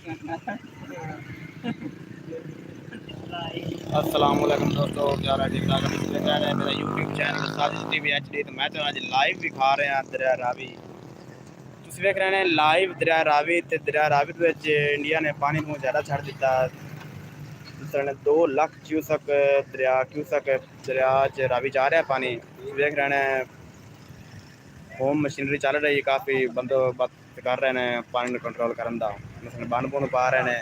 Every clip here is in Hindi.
अस्सलाम वालेकुम दोस्तों, क्या हाल है? ठीक ठाक है। मेरा यूट्यूब चैनल साजिश टीवी HD। तो मैं तो आज लाइव दिखा रहे हैं दरिया रावी। तुम वेख रहे हैं लाइव दरिया रावी। ते दरिया रावी इंडिया ने पानी बहुत ज़्यादा छड़ दिता। 2 लाख क्यूसक दरिया च रावी जा रहा है पानी। वेख रहे हैं होम मशीनरी चल रही है, काफ़ी बंदोबस्त कर रहे हैं पानी कंट्रोल करने का। मसलन बन बुन पा रहे हैं।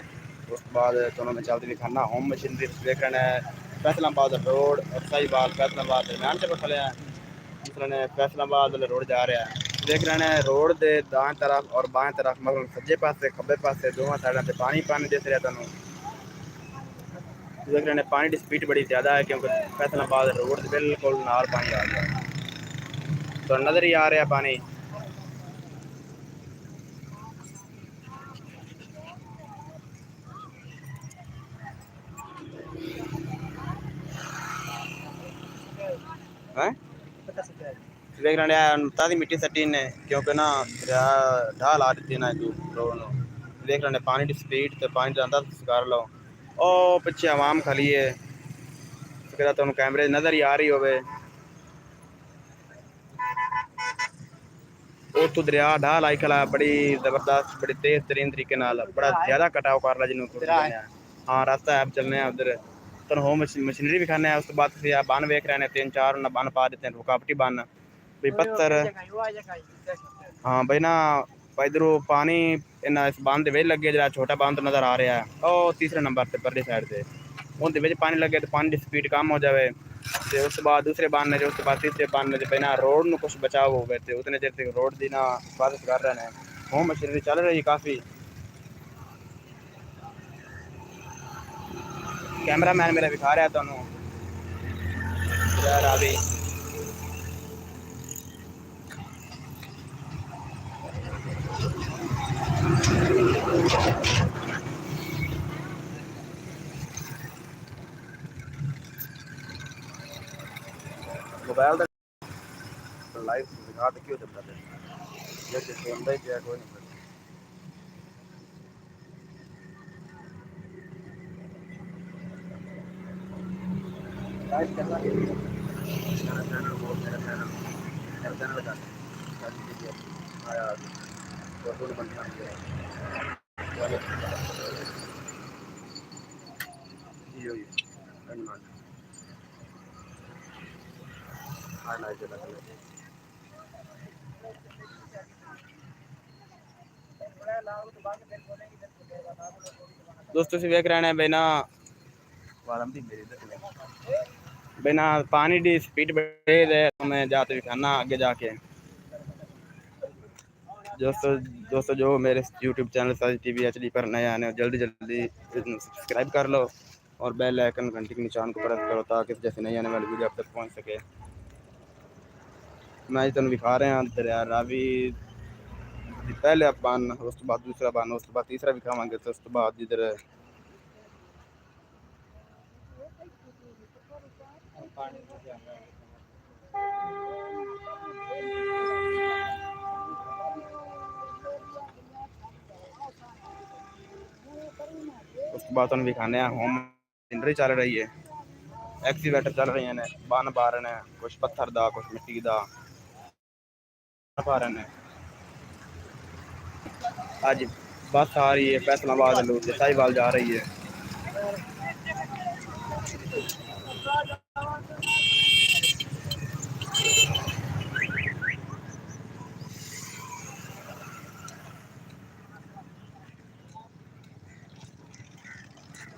उस बाद दोनों में चलती हुई खाना होम मशीनरी देख रहे हैं। फैसलाबाद रोड और साहिबाल फैसलाबाद दरम्यान से खड़े हैं। मसलन फैसलाबाद वाले रोड जा रहा है। देख रहे हैं रोड के दाएं तरफ और बाएं तरफ मतलब सज्जे पासे खब्बे पासे दोनों साइडों से पानी दिख रहा है। देख रहे हैं पानी की स्पीड बड़ी ज़्यादा है क्योंकि फैसलाबाद रोड से बिल्कुल नाल पानी आ गया। तो नज़र ही आ रहा है पानी। है देख रहे हैं ताज़ी मिट्टी सटी ने क्योंकि ना ढाल आ दी ना रोड नो। देख रहे हैं पानी की स्पीड तो पानी जाता कर लो। ओ पीछे आवाम खली है, तुम कैमरे नज़र ही आ रही होवे। उतो दरिया ढाल आई खला बड़ी जबरदस्त, बड़ी तेज तरीन तरीके नाल, बड़ा ज़्यादा कटाव कर रहा जिन्होंने। हाँ रास्ता है, चलने उधर तुम होम मशीनरी भी खाने। उस बाद बन वेख रहे हैं 3-4 बन पा देते हैं, रुकावटी बन भाई पत्थर। हाँ भाई ना इधरों पानी इन्ना इस बांध दे लगे जरा छोटा बांध नज़र आ रहा है। और तीसरे नंबर से परली साइड से उनके पानी लगे तो पानी की स्पीड कम हो जाए। तो उस बाद दूसरे बांधने जो, उसके बाद तीसरे बांधने जो पहना रोड में कुछ बचाव हो गए थे उतने देर तक रोड की ना हिफाजत कर रहे हैं। होम मशीनरी चल रही काफ़ी। कैमरा मैन मेरा दिखा रहा है तुहानू रावी। मोबाइल लाइव दिखा तो क्यों चलता है जैसे सुनता ही क्या कोई नहीं। लाइव चल रहा है मेरा चैनल बहुत मेरा चैनल का आया तो बनना ये धन्यवाद। दोस्तों से देख रहे हैं बिना बिना पानी की स्पीड बढ़े है तो मैं जाते भी खाना आगे जाके। दोस्तों जो मेरे यूट्यूब चैनल साजिश टीवी HD पर नए आने जल्दी सब्सक्राइब कर लो और बेल आइकन घंटी के निशान को प्रेस करो ताकि जैसे नई आने वाली वीडियो आप तक पहुंच सके। मैं तुम दिखा रहे हैं दरिया रावी पहले बान, उस बाद दूसरा बान, उस बाद तीसरा भी खावांगे तो उस बाद इधर उसके बाद भी खाने होम मशीनरी चल रही है, एक्सीवेटर चल रही हैं, बन पा रहे हैं कुछ पत्थर दा कुछ मिट्टी दा पा रहे हैं। आज बस आ रही है फैसलाबाद लोग साहिवाल जा रही है।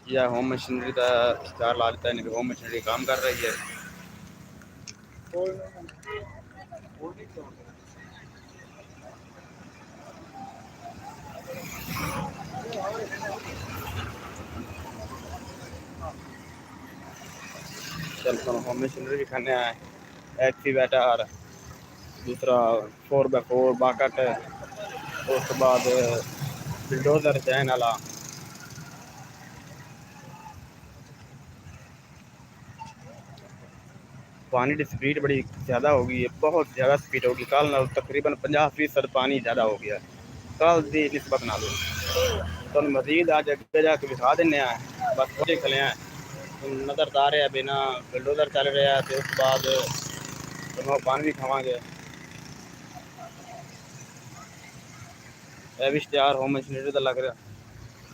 यह होम मशीनरी का स्टार ला देता है, होम मशीनरी काम कर रही है। चल होम मशीनरी भी खाने आए, एक्सीवेटर दूसरा 4x4 बाकट, उस बाद बुलडोजर चैन वाला। पानी की स्पीड बड़ी ज़्यादा होगी, बहुत ज़्यादा स्पीड होगी। कल तकरीबन 50% पानी ज़्यादा हो गया कल की निस्बत ना लो। तो मजीद अज अगे जाके विखा दें। बस थोड़े खले नज़र आ रहा बिना बिल्डोजर चल रहा है। तो उस बाद पान भी खावे। यह भी इश्तिहार होम मशीनरी का लग रहा।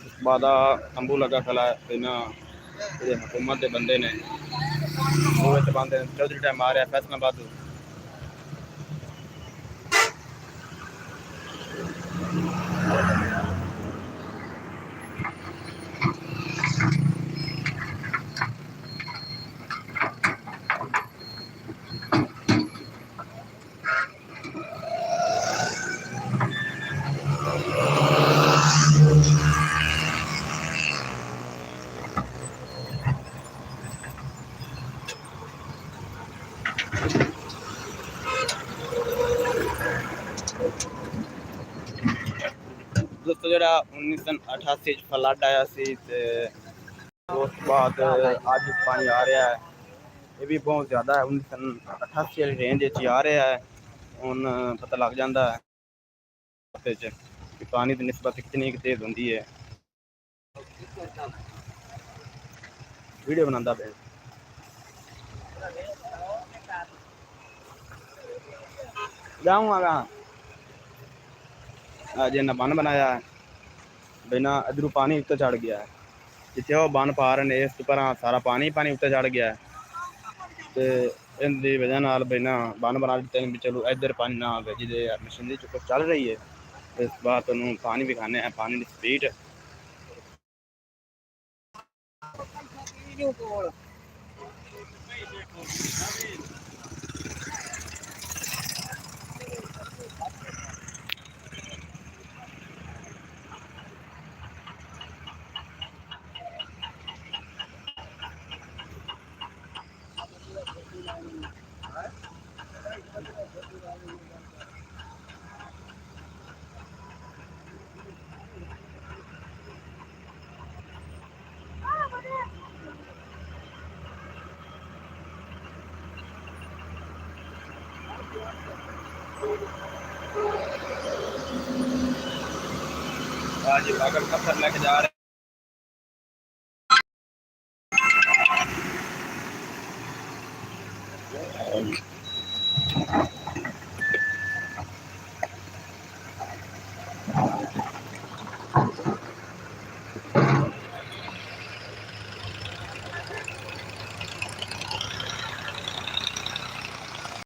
उस बाद तंबू लगा खला है बिना हुकूमत के बंदे ने वो बंद चौधरी टाइम आ रहा फैसलाबाद। दोस्तों जो 1988 फ्लड आया सी ते उस बाद अज पानी आ रहा है। ये भी बहुत ज़्यादा है। 1988 वाली रेंज आ रहा है। हूँ पता लग जाता है कि पानी की निस्बत कितनी तेज़ होती है। वीडियो बनाता पे जाऊँगा आज इन्हें बन बनाया है बिना इधरों पानी उत्ते चढ़ गया है। जिथे वो बन पा रहे हैं इस पर सारा पानी पानी उत्ते चढ़ गया है। तो इनकी वजह नाल बिना बन बना दिते भी चलो इधर पानी ना आए जिसे मशीनरी चुप चल रही है। इस बार तुम पानी भी खाने पानी की स्पीड आज पागल पत्थर लेके जा रहे हैं।